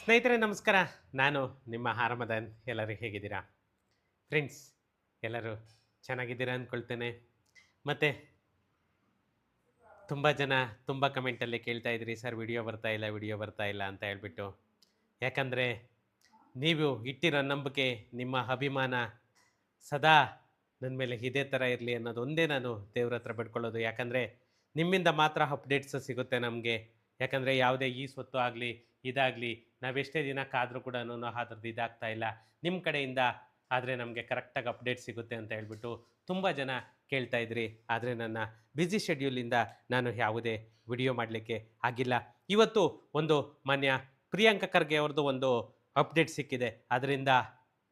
ಸ್ನೇಹಿತರೆ ನಮಸ್ಕಾರ. ನಾನು ನಿಮ್ಮ ಹಾರಮದನ್. ಎಲ್ಲರೂ ಹೇಗಿದ್ದೀರಾ? ಫ್ರೆಂಡ್ಸ್, ಎಲ್ಲರೂ ಚೆನ್ನಾಗಿದ್ದೀರಾ ಅಂದ್ಕೊಳ್ತೇನೆ. ಮತ್ತು ತುಂಬ ಜನ ತುಂಬ ಕಮೆಂಟಲ್ಲಿ ಕೇಳ್ತಾ ಇದ್ರಿ, ಸರ್ ವಿಡಿಯೋ ಬರ್ತಾ ಇಲ್ಲ, ವಿಡಿಯೋ ಬರ್ತಾ ಇಲ್ಲ ಅಂತ ಹೇಳ್ಬಿಟ್ಟು. ಯಾಕಂದರೆ ನೀವು ಇಟ್ಟಿರೋ ನಂಬಿಕೆ, ನಿಮ್ಮ ಅಭಿಮಾನ ಸದಾ ನನ್ನ ಮೇಲೆ ಇದೇ ಥರ ಇರಲಿ ಅನ್ನೋದು ಒಂದೇ ನಾನು ದೇವ್ರ ಹತ್ರ ಬೇಡ್ಕೊಳ್ಳೋದು. ಯಾಕಂದರೆ ನಿಮ್ಮಿಂದ ಮಾತ್ರ ಅಪ್ಡೇಟ್ಸ್ ಸಿಗುತ್ತೆ ನಮಗೆ. ಯಾಕಂದರೆ ಯಾವುದೇ ಈ ಸ್ವತ್ತು ಆಗಲಿ ಇದಾಗಲಿ ನಾವೆಷ್ಟೇ ದಿನ ಕಾದರೂ ಕೂಡ ಅದ್ರದ್ದು ಇದಾಗ್ತಾ ಇಲ್ಲ. ನಿಮ್ಮ ಕಡೆಯಿಂದ ಆದರೆ ನಮಗೆ ಕರೆಕ್ಟಾಗಿ ಅಪ್ಡೇಟ್ ಸಿಗುತ್ತೆ ಅಂತ ಹೇಳ್ಬಿಟ್ಟು ತುಂಬ ಜನ ಕೇಳ್ತಾ ಇದ್ರಿ. ಆದರೆ ನನ್ನ ಬ್ಯುಸಿ ಶೆಡ್ಯೂಲಿಂದ ನಾನು ಯಾವುದೇ ವಿಡಿಯೋ ಮಾಡಲಿಕ್ಕೆ ಆಗಿಲ್ಲ. ಇವತ್ತು ಒಂದು ಮಾನ್ಯ ಪ್ರಿಯಾಂಕ ಖರ್ಗೆ ಅವ್ರದ್ದು ಒಂದು ಅಪ್ಡೇಟ್ ಸಿಕ್ಕಿದೆ. ಅದರಿಂದ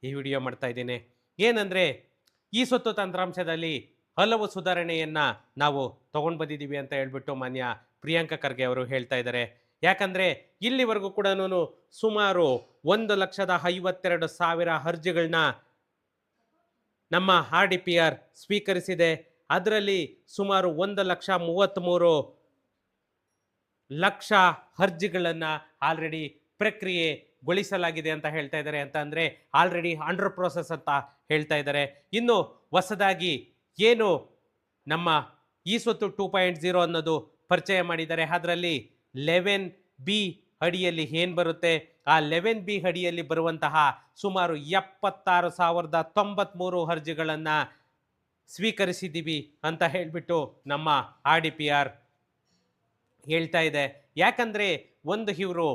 ಈ ವಿಡಿಯೋ ಮಾಡ್ತಾ ಇದ್ದೇನೆ. ಏನಂದರೆ, ಈ ಸ್ವತ್ತು ತಂತ್ರಾಂಶದಲ್ಲಿ ಹಲವು ಸುಧಾರಣೆಯನ್ನು ನಾವು ತೊಗೊಂಡು ಬಂದಿದ್ದೀವಿ ಅಂತ ಹೇಳ್ಬಿಟ್ಟು ಮಾನ್ಯ ಪ್ರಿಯಾಂಕ ಖರ್ಗೆ ಅವರು ಹೇಳ್ತಾ ಇದ್ದಾರೆ. ಯಾಕಂದರೆ ಇಲ್ಲಿವರೆಗೂ ಕೂಡ ಸುಮಾರು 1,52,000 ಅರ್ಜಿಗಳನ್ನ ನಮ್ಮ RDPR ಸ್ವೀಕರಿಸಿದೆ. ಅದರಲ್ಲಿ ಸುಮಾರು 1,33,00,000 ಅರ್ಜಿಗಳನ್ನು ಆಲ್ರೆಡಿ ಪ್ರಕ್ರಿಯೆಗೊಳಿಸಲಾಗಿದೆ ಅಂತ ಹೇಳ್ತಾ ಇದ್ದಾರೆ. ಅಂತ ಅಂದರೆ ಆಲ್ರೆಡಿ ಅಂಡರ್ ಪ್ರೋಸೆಸ್ ಅಂತ ಹೇಳ್ತಾ ಇದ್ದಾರೆ. ಇನ್ನು ಹೊಸದಾಗಿ ಏನು ನಮ್ಮ ಈ ಸ್ವತ್ತು 2.0 ಅನ್ನೋದು ಪರಿಚಯ ಮಾಡಿದ್ದಾರೆ. ಅದರಲ್ಲಿ 11B ಅಡಿಯಲ್ಲಿ ಏನು ಬರುತ್ತೆ, ಆ 11B ಅಡಿಯಲ್ಲಿ ಬರುವಂತಹ ಸುಮಾರು 76,093 ಅರ್ಜಿಗಳನ್ನು ಸ್ವೀಕರಿಸಿದ್ದೀವಿ ಅಂತ ಹೇಳಿಬಿಟ್ಟು ನಮ್ಮ RDPR ಹೇಳ್ತಾ ಇದೆ. ಯಾಕಂದರೆ ಇವರು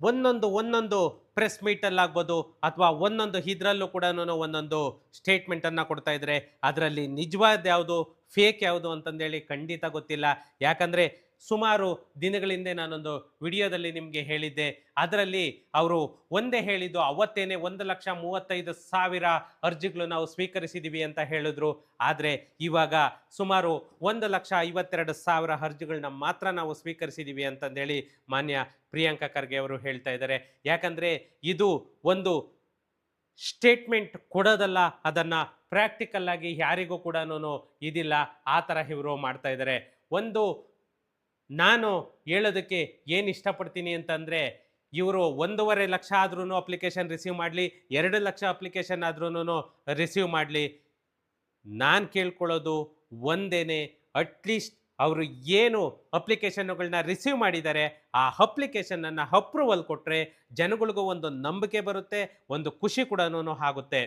ಒಂದೊಂದು ಪ್ರೆಸ್ ಮೀಟಲ್ಲಾಗ್ಬೋದು ಅಥವಾ ಒಂದೊಂದು ಇದರಲ್ಲೂ ಕೂಡ ಒಂದೊಂದು ಸ್ಟೇಟ್ಮೆಂಟನ್ನು ಕೊಡ್ತಾ ಇದ್ದಾರೆ. ಅದರಲ್ಲಿ ನಿಜವಾದ ಯಾವುದು ಫೇಕ್ ಯಾವುದು ಅಂತಂದೇಳಿ ಖಂಡಿತ ಗೊತ್ತಿಲ್ಲ. ಯಾಕಂದರೆ ಸುಮಾರು ದಿನಗಳಿಂದ ನಾನೊಂದು ವಿಡಿಯೋದಲ್ಲಿ ನಿಮಗೆ ಹೇಳಿದ್ದೆ. ಅದರಲ್ಲಿ ಅವರು ಒಂದೇ ಹೇಳಿದ್ದು ಅವತ್ತೇನೆ 1,35,000 ಅರ್ಜಿಗಳು ನಾವು ಸ್ವೀಕರಿಸಿದ್ದೀವಿ ಅಂತ ಹೇಳಿದ್ರು. ಆದರೆ ಇವಾಗ ಸುಮಾರು 1,52,000 ಅರ್ಜಿಗಳನ್ನ ಮಾತ್ರ ನಾವು ಸ್ವೀಕರಿಸಿದ್ದೀವಿ ಅಂತಂದೇಳಿ ಮಾನ್ಯ ಪ್ರಿಯಾಂಕ ಖರ್ಗೆ ಅವರು ಹೇಳ್ತಾ ಇದ್ದಾರೆ. ಯಾಕಂದರೆ ಇದು ಒಂದು ಸ್ಟೇಟ್ಮೆಂಟ್ ಕೊಡೋದಲ್ಲ, ಅದನ್ನು ಪ್ರಾಕ್ಟಿಕಲ್ ಆಗಿ ಯಾರಿಗೂ ಕೂಡ ಇದಿಲ್ಲ. ಆ ಥರ ಇವರು ಮಾಡ್ತಾ ಇದ್ದಾರೆ. ನಾನು ಹೇಳೋದಕ್ಕೆ ಏನು ಇಷ್ಟಪಡ್ತೀನಿ ಅಂತಂದರೆ, ಇವರು 1.5 ಲಕ್ಷ ಆದ್ರೂ ಅಪ್ಲಿಕೇಶನ್ ರಿಸೀವ್ ಮಾಡಲಿ, 2 ಲಕ್ಷ ಅಪ್ಲಿಕೇಶನ್ ಆದ್ರೂ ರಿಸೀವ್ ಮಾಡಲಿ, ನಾನು ಕೇಳ್ಕೊಳ್ಳೋದು ಒಂದೇನೆ. ಅಟ್ಲೀಸ್ಟ್ ಅವರು ಏನು ಅಪ್ಲಿಕೇಶನ್ಗಳನ್ನ ರಿಸೀವ್ ಮಾಡಿದ್ದಾರೆ ಆ ಅಪ್ಲಿಕೇಶನನ್ನು ಅಪ್ರೂವಲ್ ಕೊಟ್ಟರೆ ಜನಗಳಿಗೂ ಒಂದು ನಂಬಿಕೆ ಬರುತ್ತೆ, ಒಂದು ಖುಷಿ ಕೂಡ ಆಗುತ್ತೆ.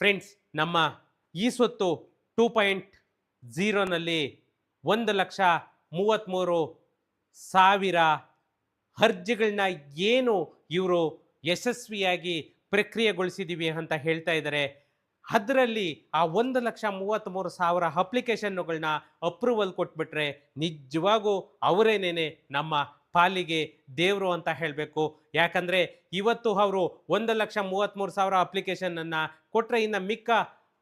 ಫ್ರೆಂಡ್ಸ್, ನಮ್ಮ ಈ ಸ್ವತ್ತು 2.0ನಲ್ಲಿ 1,33,000 ಅರ್ಜಿಗಳನ್ನ ಏನು ಇವರು ಯಶಸ್ವಿಯಾಗಿ ಪ್ರಕ್ರಿಯೆಗೊಳಿಸಿದ್ದೀವಿ ಅಂತ ಹೇಳ್ತಾ ಇದ್ದಾರೆ. ಅದರಲ್ಲಿ ಆ 1,33,000 ಅಪ್ಲಿಕೇಶನ್ಗಳನ್ನ ಅಪ್ರೂವಲ್ ಕೊಟ್ಬಿಟ್ರೆ ನಿಜವಾಗೂ ಅವರೇನೇನೆ ನಮ್ಮ ಪಾಲಿಗೆ ದೇವರು ಅಂತ ಹೇಳಬೇಕು. ಯಾಕಂದರೆ ಇವತ್ತು ಅವರು 1,33,000 ಅಪ್ಲಿಕೇಶನನ್ನು ಕೊಟ್ಟರೆ ಇನ್ನು ಮಿಕ್ಕ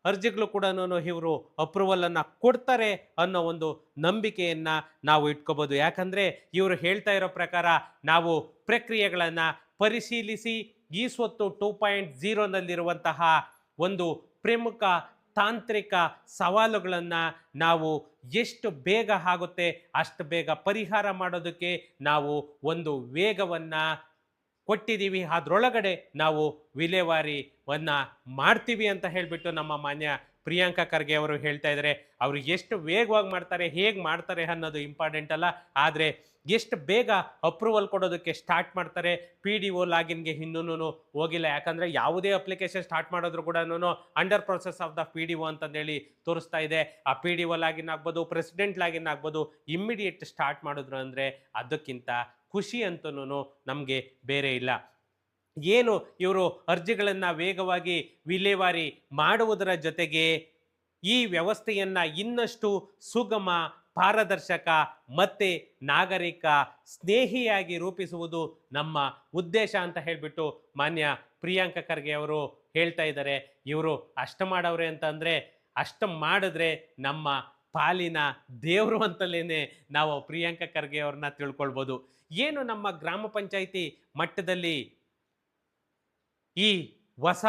ಅರ್ಜಿಗಳು ಕೂಡ ಇವರು ಅಪ್ರೂವಲನ್ನು ಕೊಡ್ತಾರೆ ಅನ್ನೋ ಒಂದು ನಂಬಿಕೆಯನ್ನು ನಾವು ಇಟ್ಕೋಬೋದು. ಯಾಕಂದರೆ ಇವರು ಹೇಳ್ತಾ ಇರೋ ಪ್ರಕಾರ ನಾವು ಪ್ರಕ್ರಿಯೆಗಳನ್ನು ಪರಿಶೀಲಿಸಿ ಈ ಸ್ವತ್ತು 2.0ನಲ್ಲಿರುವಂತಹ ಒಂದು ಪ್ರಮುಖ ತಾಂತ್ರಿಕ ಸವಾಲುಗಳನ್ನು ನಾವು ಎಷ್ಟು ಬೇಗ ಆಗುತ್ತೆ ಅಷ್ಟು ಬೇಗ ಪರಿಹಾರ ಮಾಡೋದಕ್ಕೆ ನಾವು ಒಂದು ವೇಗವನ್ನು ಕೊಟ್ಟಿದ್ದೀವಿ. ಅದರೊಳಗಡೆ ನಾವು ವಿಲೇವಾರಿಯನ್ನು ಮಾಡ್ತೀವಿ ಅಂತ ಹೇಳಿಬಿಟ್ಟು ನಮ್ಮ ಮಾನ್ಯ ಪ್ರಿಯಾಂಕ ಖರ್ಗೆ ಅವರು ಹೇಳ್ತಾ ಇದ್ದಾರೆ. ಅವರು ಎಷ್ಟು ವೇಗವಾಗಿ ಮಾಡ್ತಾರೆ, ಹೇಗೆ ಮಾಡ್ತಾರೆ ಅನ್ನೋದು ಇಂಪಾರ್ಟೆಂಟ್ ಅಲ್ಲ, ಆದರೆ ಎಷ್ಟು ಬೇಗ ಅಪ್ರೂವಲ್ ಕೊಡೋದಕ್ಕೆ ಸ್ಟಾರ್ಟ್ ಮಾಡ್ತಾರೆ. PDO ಲಾಗಿನ್ಗೆ ಇನ್ನೂ ಹೋಗಿಲ್ಲ. ಯಾಕಂದರೆ ಯಾವುದೇ ಅಪ್ಲಿಕೇಶನ್ ಸ್ಟಾರ್ಟ್ ಮಾಡಿದ್ರು ಕೂಡ under process of the PDO ಅಂತಂದೇಳಿ ತೋರಿಸ್ತಾ ಇದೆ. ಆ PDO ಲಾಗಿನ್ ಆಗ್ಬೋದು, ಪ್ರೆಸಿಡೆಂಟ್ ಲಾಗಿನ್ ಆಗ್ಬೋದು. ಇಮ್ಮಿಡಿಯೇಟ್ ಸ್ಟಾರ್ಟ್ ಮಾಡಿದ್ರು ಅಂದರೆ ಅದಕ್ಕಿಂತ ಖುಷಿ ಅಂತೂ ನಮಗೆ ಬೇರೆ ಇಲ್ಲ. ಏನು ಇವರು ಅರ್ಜಿಗಳನ್ನು ವೇಗವಾಗಿ ವಿಲೇವಾರಿ ಮಾಡುವುದರ ಜೊತೆಗೆ ಈ ವ್ಯವಸ್ಥೆಯನ್ನು ಇನ್ನಷ್ಟು ಸುಗಮ, ಪಾರದರ್ಶಕ ಮತ್ತು ನಾಗರಿಕ ಸ್ನೇಹಿಯಾಗಿ ರೂಪಿಸುವುದು ನಮ್ಮ ಉದ್ದೇಶ ಅಂತ ಹೇಳಿಬಿಟ್ಟು ಮಾನ್ಯ ಪ್ರಿಯಾಂಕ ಖರ್ಗೆ ಅವರು ಹೇಳ್ತಾ ಇದ್ದಾರೆ. ಇವರು ಅಷ್ಟು ಮಾಡವ್ರೆ ಅಂತಂದರೆ ಅಷ್ಟು ಮಾಡಿದ್ರೆ ನಮ್ಮ ಪಾಲಿನ ದೇವರು ಅಂತಲೇ ನಾವು ಪ್ರಿಯಾಂಕ ಖರ್ಗೆ ಅವ್ರನ್ನ ತಿಳ್ಕೊಳ್ಬೋದು. ಏನು ನಮ್ಮ ಗ್ರಾಮ ಪಂಚಾಯಿತಿ ಮಟ್ಟದಲ್ಲಿ ಈ ಹೊಸ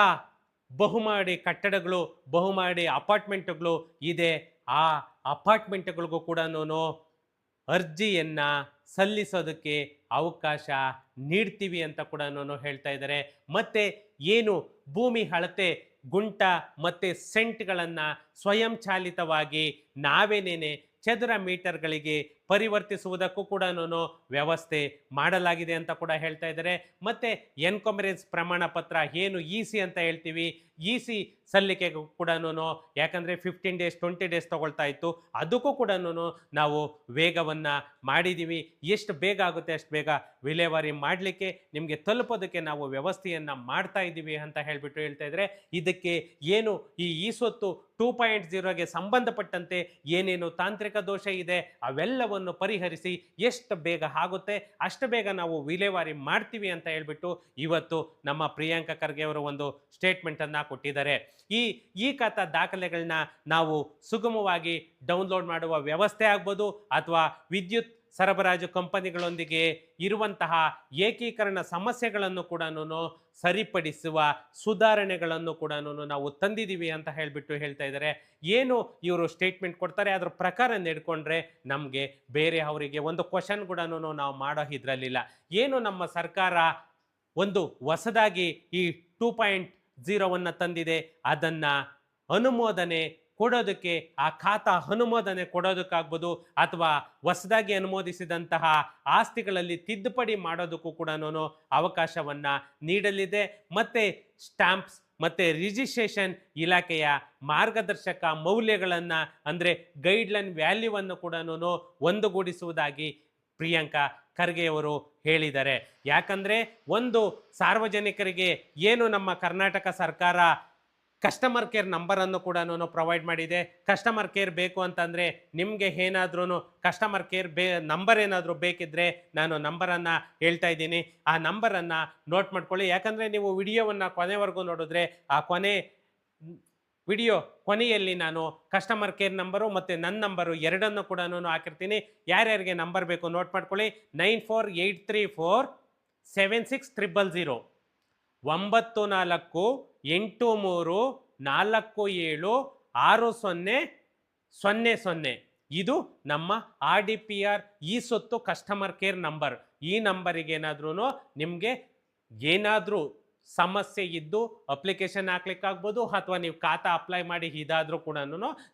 ಬಹುಮಹಡಿ ಕಟ್ಟಡಗಳು, ಬಹುಮಹಡಿ ಅಪಾರ್ಟ್ಮೆಂಟ್ಗಳು ಇದೆ, ಆ ಅಪಾರ್ಟ್ಮೆಂಟ್ಗಳಿಗೂ ಕೂಡ ಅರ್ಜಿಯನ್ನು ಸಲ್ಲಿಸೋದಕ್ಕೆ ಅವಕಾಶ ನೀಡ್ತೀವಿ ಅಂತ ಕೂಡ ಹೇಳ್ತಾ ಇದ್ದಾರೆ. ಮತ್ತೆ ಏನು ಭೂಮಿ ಅಳತೆ ಗುಂಟ ಮತ್ತೆ ಸೆಂಟ್ಗಳನ್ನು ಸ್ವಯಂಚಾಲಿತವಾಗಿ ನಾವೇನೇನೆ ಚದರ ಮೀಟರ್ಗಳಿಗೆ ಪರಿವರ್ತಿಸುವುದಕ್ಕೂ ಕೂಡ ವ್ಯವಸ್ಥೆ ಮಾಡಲಾಗಿದೆ ಅಂತ ಕೂಡ ಹೇಳ್ತಾ ಇದ್ದಾರೆ. ಮತ್ತೆ ಎನ್ಕಂಬರೆನ್ಸ್ ಪ್ರಮಾಣ ಪತ್ರ ಏನು ಇ.ಸಿ ಅಂತ ಹೇಳ್ತೀವಿ, ಇ.ಸಿ ಸಲ್ಲಿಕೆಗೂ ಕೂಡ ಯಾಕಂದರೆ 15 ಡೇಸ್ 20 ಡೇಸ್ ತಗೊಳ್ತಾ ಇತ್ತು, ಅದಕ್ಕೂ ಕೂಡ ನಾವು ವೇಗವನ್ನು ಮಾಡಿದ್ದೀವಿ. ಎಷ್ಟು ಬೇಗ ಆಗುತ್ತೆ ಅಷ್ಟು ಬೇಗ ವಿಲೇವಾರಿ ಮಾಡಲಿಕ್ಕೆ ನಿಮಗೆ ತಲುಪೋದಕ್ಕೆ ನಾವು ವ್ಯವಸ್ಥೆಯನ್ನು ಮಾಡ್ತಾ ಇದ್ದೀವಿ ಅಂತ ಹೇಳಿಬಿಟ್ಟು ಹೇಳ್ತಾ ಇದ್ದಾರೆ. ಇದಕ್ಕೆ ಏನು ಈ ಸ್ವತ್ತು 2.0ಗೆ ಸಂಬಂಧಪಟ್ಟಂತೆ ಏನೇನು ತಾಂತ್ರಿಕ ದೋಷ ಇದೆ ಅವೆಲ್ಲವನ್ನು ಪರಿಹರಿಸಿ ಎಷ್ಟು ಬೇಗ ಆಗುತ್ತೆ ಅಷ್ಟು ಬೇಗ ನಾವು ವಿಲೇವಾರಿ ಮಾಡ್ತೀವಿ ಅಂತ ಹೇಳ್ಬಿಟ್ಟು ಇವತ್ತು ನಮ್ಮ ಪ್ರಿಯಾಂಕಾ ಖರ್ಗೆ ಅವರು ಒಂದು ಸ್ಟೇಟ್ಮೆಂಟನ್ನು ಕೊಟ್ಟಿದ್ದಾರೆ. ಈ ಖಾತಾ ದಾಖಲೆಗಳನ್ನ ನಾವು ಸುಗಮವಾಗಿ ಡೌನ್ಲೋಡ್ ಮಾಡುವ ವ್ಯವಸ್ಥೆ ಆಗ್ಬೋದು ಅಥವಾ ವಿದ್ಯುತ್ ಸರಬರಾಜು ಕಂಪನಿಗಳೊಂದಿಗೆ ಇರುವಂತಹ ಏಕೀಕರಣ ಸಮಸ್ಯೆಗಳನ್ನು ಕೂಡ ಸರಿಪಡಿಸುವ ಸುಧಾರಣೆಗಳನ್ನು ಕೂಡ ನಾವು ತಂದಿದ್ದೀವಿ ಅಂತ ಹೇಳಿಬಿಟ್ಟು ಹೇಳ್ತಾ ಇದ್ದಾರೆ. ಏನು ಇವರು ಸ್ಟೇಟ್ಮೆಂಟ್ ಕೊಡ್ತಾರೆ ಅದರ ಪ್ರಕಾರ ನಡ್ಕೊಂಡ್ರೆ ನಮಗೆ ಬೇರೆ ಅವರಿಗೆ ಒಂದು ಕ್ವಶನ್ ಕೂಡ ನಾವು ಮಾಡೋ ಇದರಲ್ಲಿಲ್ಲ. ಏನು ನಮ್ಮ ಸರ್ಕಾರ ಒಂದು ಹೊಸದಾಗಿ ಈ 2.0ವನ್ನು ತಂದಿದೆ, ಅದನ್ನು ಅನುಮೋದನೆ ಕೊಡೋದಕ್ಕೆ ಆ ಖಾತಾ ಅನುಮೋದನೆ ಕೊಡೋದಕ್ಕಾಗ್ಬೋದು ಅಥವಾ ಹೊಸದಾಗಿ ಅನುಮೋದಿಸಿದಂತಹ ಆಸ್ತಿಗಳಲ್ಲಿ ತಿದ್ದುಪಡಿ ಮಾಡೋದಕ್ಕೂ ಕೂಡ ಅವಕಾಶವನ್ನು ನೀಡಲಿದೆ. ಮತ್ತು ಸ್ಟ್ಯಾಂಪ್ಸ್ ಮತ್ತು ರಿಜಿಸ್ಟ್ರೇಷನ್ ಇಲಾಖೆಯ ಮಾರ್ಗದರ್ಶಕ ಮೌಲ್ಯಗಳನ್ನು ಅಂದರೆ ಗೈಡ್ಲೈನ್ ವ್ಯಾಲ್ಯೂವನ್ನು ಕೂಡ ಒಂದುಗೂಡಿಸುವುದಾಗಿ ಪ್ರಿಯಾಂಕಾ ಖರ್ಗೆ ಅವರು ಹೇಳಿದ್ದಾರೆ. ಯಾಕಂದರೆ ಒಂದು ಸಾರ್ವಜನಿಕರಿಗೆ ಏನು ನಮ್ಮ ಕರ್ನಾಟಕ ಸರ್ಕಾರ ಕಸ್ಟಮರ್ ಕೇರ್ ನಂಬರನ್ನು ಕೂಡ ಪ್ರೊವೈಡ್ ಮಾಡಿದೆ. ಕಸ್ಟಮರ್ ಕೇರ್ ಬೇಕು ಅಂತಂದರೆ ನಿಮಗೆ ಏನಾದ್ರೂ ಕಸ್ಟಮರ್ ಕೇರ್ ನಂಬರ್ ಏನಾದರೂ ಬೇಕಿದ್ದರೆ ನಾನು ನಂಬರನ್ನು ಹೇಳ್ತಾ ಇದ್ದೀನಿ, ಆ ನಂಬರನ್ನು ನೋಟ್ ಮಾಡ್ಕೊಳ್ಳಿ. ಯಾಕಂದರೆ ನೀವು ವಿಡಿಯೋವನ್ನು ಕೊನೆವರೆಗೂ ನೋಡಿದ್ರೆ ಆ ವಿಡಿಯೋ ಕೊನೆಯಲ್ಲಿ ನಾನು ಕಸ್ಟಮರ್ ಕೇರ್ ನಂಬರು ಮತ್ತು ನನ್ನ ನಂಬರು ಎರಡನ್ನು ಕೂಡ ಹಾಕಿರ್ತೀನಿ. ಯಾರ್ಯಾರಿಗೆ ನಂಬರ್ ಬೇಕು ನೋಟ್ ಮಾಡ್ಕೊಳ್ಳಿ. 9483476000 9483476000 ಇದು ನಮ್ಮ RDPR ಈ ಸ್ವತ್ತು ಕಸ್ಟಮರ್ ಕೇರ್ ನಂಬರ್. ಈ ನಂಬರಿಗೆ ನಿಮಗೆ ಏನಾದರೂ ಸಮಸ್ಯೆ ಇದ್ದು ಅಪ್ಲಿಕೇಶನ್ ಹಾಕ್ಲಿಕ್ಕಾಗ್ಬೋದು ಅಥವಾ ನೀವು ಖಾತಾ ಅಪ್ಲೈ ಮಾಡಿ ಇದಾದರೂ ಕೂಡ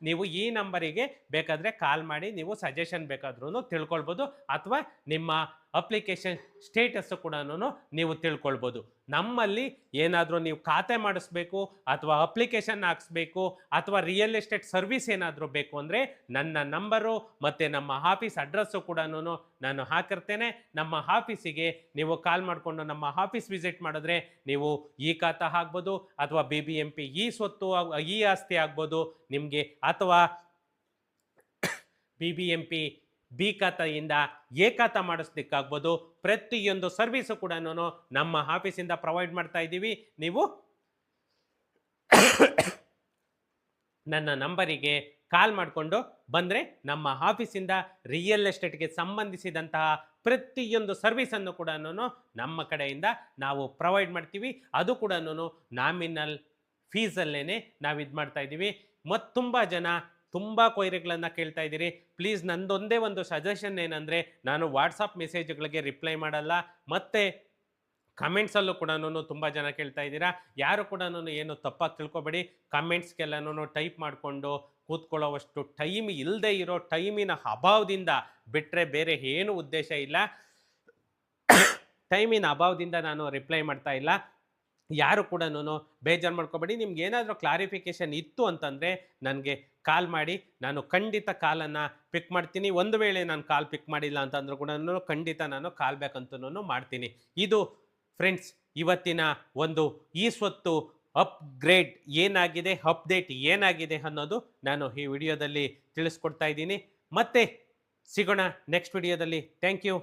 ನೀವು ಈ ನಂಬರಿಗೆ ಬೇಕಾದರೆ ಕಾಲ್ ಮಾಡಿ ನೀವು ಸಜೆಷನ್ ಬೇಕಾದ್ರೂ ತಿಳ್ಕೊಳ್ಬೋದು ಅಥವಾ ನಿಮ್ಮ ಅಪ್ಲಿಕೇಶನ್ ಸ್ಟೇಟಸ್ ಕೂಡ ನೀವು ತಿಳ್ಕೊಳ್ಬೋದು. ನಮ್ಮಲ್ಲಿ ಏನಾದರೂ ನೀವು ಖಾತೆ ಮಾಡಿಸ್ಬೇಕು ಅಥವಾ ಅಪ್ಲಿಕೇಶನ್ ಹಾಕ್ಸ್ಬೇಕು ಅಥವಾ ರಿಯಲ್ ಎಸ್ಟೇಟ್ ಸರ್ವಿಸ್ ಏನಾದರೂ ಬೇಕು ಅಂದರೆ ನನ್ನ ನಂಬರು ಮತ್ತು ನಮ್ಮ ಆಫೀಸ್ ಅಡ್ರೆಸ್ಸು ಕೂಡ ನಾನು ಹಾಕಿರ್ತೇನೆ. ನಮ್ಮ ಆಫೀಸಿಗೆ ನೀವು ಕಾಲ್ ಮಾಡಿಕೊಂಡು ನಮ್ಮ ಆಫೀಸ್ ವಿಸಿಟ್ ಮಾಡಿದ್ರೆ ನೀವು ಈ ಖಾತಾ ಆಗ್ಬೋದು ಅಥವಾ BBMP ಈ ಸ್ವತ್ತು ಈ ಆಸ್ತಿ ಆಗ್ಬೋದು ನಿಮಗೆ ಅಥವಾ BBMP ಬಿ ಖಾತೆಯಿಂದ ಎ ಖಾತಾ ಮಾಡಿಸ್ಲಿಕ್ಕಾಗ್ಬೋದು. ಪ್ರತಿಯೊಂದು ಸರ್ವಿಸು ಕೂಡ ನಮ್ಮ ಆಫೀಸಿಂದ ಪ್ರೊವೈಡ್ ಮಾಡ್ತಾ ಇದ್ದೀವಿ. ನೀವು ನನ್ನ ನಂಬರಿಗೆ ಕಾಲ್ ಮಾಡಿಕೊಂಡು ಬಂದರೆ ನಮ್ಮ ಆಫೀಸಿಂದ ರಿಯಲ್ ಎಸ್ಟೇಟ್ಗೆ ಸಂಬಂಧಿಸಿದಂತಹ ಪ್ರತಿಯೊಂದು ಸರ್ವಿಸನ್ನು ಕೂಡ ನಮ್ಮ ಕಡೆಯಿಂದ ನಾವು ಪ್ರೊವೈಡ್ ಮಾಡ್ತೀವಿ. ಅದು ಕೂಡ ನಾಮಿನಲ್ ಫೀಸಲ್ಲೇ ನಾವು ಇದು ಮಾಡ್ತಾ ಇದ್ದೀವಿ. ಮತ್ತು ತುಂಬ ಜನ ತುಂಬ ಕೊಯ್ರಿಗಳನ್ನು ಕೇಳ್ತಾ ಇದ್ದೀರಿ. ಪ್ಲೀಸ್ ನಂದೊಂದೇ ಒಂದು ಸಜೆಷನ್ ಏನಂದರೆ ನಾನು ವಾಟ್ಸಪ್ ಮೆಸೇಜ್ಗಳಿಗೆ ರಿಪ್ಲೈ ಮಾಡಲ್ಲ ಮತ್ತು ಕಮೆಂಟ್ಸಲ್ಲೂ ಕೂಡ ತುಂಬ ಜನ ಕೇಳ್ತಾ ಇದ್ದೀರಾ. ಯಾರು ಕೂಡ ಏನು ತಪ್ಪಾಗಿ ತಿಳ್ಕೊಬೇಡಿ. ಕಮೆಂಟ್ಸ್ಗೆಲ್ಲನೂ ಟೈಪ್ ಮಾಡಿಕೊಂಡು ಕೂತ್ಕೊಳ್ಳೋವಷ್ಟು ಟೈಮ್ ಇಲ್ಲದೆ ಇರೋ ಟೈಮಿನ ಅಭಾವದಿಂದ ಬಿಟ್ಟರೆ ಬೇರೆ ಏನು ಉದ್ದೇಶ ಇಲ್ಲ. ಟೈಮಿನ ಅಭಾವದಿಂದ ನಾನು ರಿಪ್ಲೈ ಮಾಡ್ತಾ ಇಲ್ಲ. ಯಾರು ಕೂಡ ಬೇಜಾರು ಮಾಡ್ಕೋಬೇಡಿ. ನಿಮ್ಗೆ ಏನಾದರೂ ಕ್ಲಾರಿಫಿಕೇಷನ್ ಇತ್ತು ಅಂತಂದರೆ ನನಗೆ ಕಾಲ್ ಮಾಡಿ, ನಾನು ಖಂಡಿತ ಕಾಲನ್ನು ಪಿಕ್ ಮಾಡ್ತೀನಿ. ಒಂದು ವೇಳೆ ನಾನು ಕಾಲ್ ಪಿಕ್ ಮಾಡಿಲ್ಲ ಅಂತಂದ್ರೂ ಕೂಡ ಖಂಡಿತ ನಾನು ಕಾಲ್ ಬ್ಯಾಕ್ ಅಂತೂ ಮಾಡ್ತೀನಿ. ಇದು ಫ್ರೆಂಡ್ಸ್ ಇವತ್ತಿನ ಒಂದು ಈ ಸ್ವತ್ತು ಅಪ್ಗ್ರೇಡ್ ಏನಾಗಿದೆ, ಅಪ್ಡೇಟ್ ಏನಾಗಿದೆ ಅನ್ನೋದು ನಾನು ಈ ವಿಡಿಯೋದಲ್ಲಿ ತಿಳಿಸ್ಕೊಡ್ತಾ ಇದ್ದೀನಿ. ಮತ್ತೆ ಸಿಗೋಣ ನೆಕ್ಸ್ಟ್ ವಿಡಿಯೋದಲ್ಲಿ. Thank you.